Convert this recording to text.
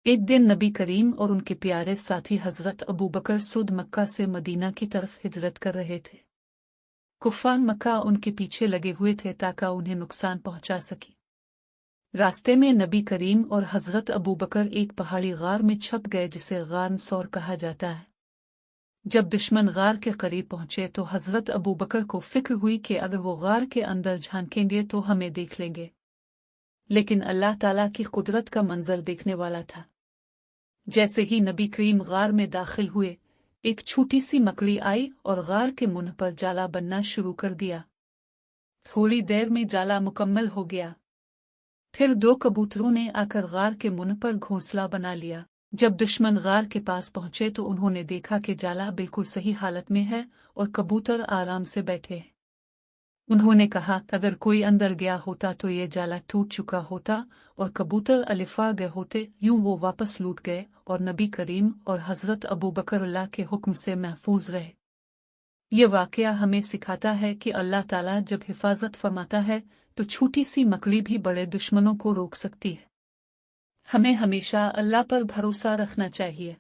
एक दिन नबी करीम और उनके प्यारे साथी हजरत अबू बकर सुद मक्का से मदीना की तरफ हिजरत कर रहे थे। कुफ़ार मक्का उनके पीछे लगे हुए थे ताकि उन्हें नुकसान पहुंचा सके। रास्ते में नबी करीम और हजरत अबू बकर एक पहाड़ी गार में छप गए जिसे गार सौर कहा जाता है। जब दुश्मन गार के करीब पहुंचे तो हजरत अबू बकर को फिक्र हुई कि अगर वो गार के अंदर झांकेंगे तो हमें देख लेंगे, लेकिन अल्लाह ताला की कुदरत का मंजर देखने वाला था। जैसे ही नबी करीम गार में दाखिल हुए, एक छोटी सी मकड़ी आई और गार के मुंह पर जाला बनना शुरू कर दिया। थोड़ी देर में जाला मुकम्मल हो गया। फिर दो कबूतरों ने आकर गार के मुंह पर घोंसला बना लिया। जब दुश्मन गार के पास पहुंचे तो उन्होंने देखा कि जाला बिल्कुल सही हालत में है और कबूतर आराम से बैठे हैं। उन्होंने कहा अगर कोई अंदर गया होता तो ये जाला टूट चुका होता और कबूतर अलिफा गए होते। यूं वो वापस लौट गए और नबी करीम और हजरत अबू बकर अल्लाह के हुक्म से महफूज रहे। ये वाकया हमें सिखाता है कि अल्लाह ताला जब हिफाजत फरमाता है तो छोटी सी मकड़ी भी बड़े दुश्मनों को रोक सकती है। हमें हमेशा अल्लाह पर भरोसा रखना चाहिए।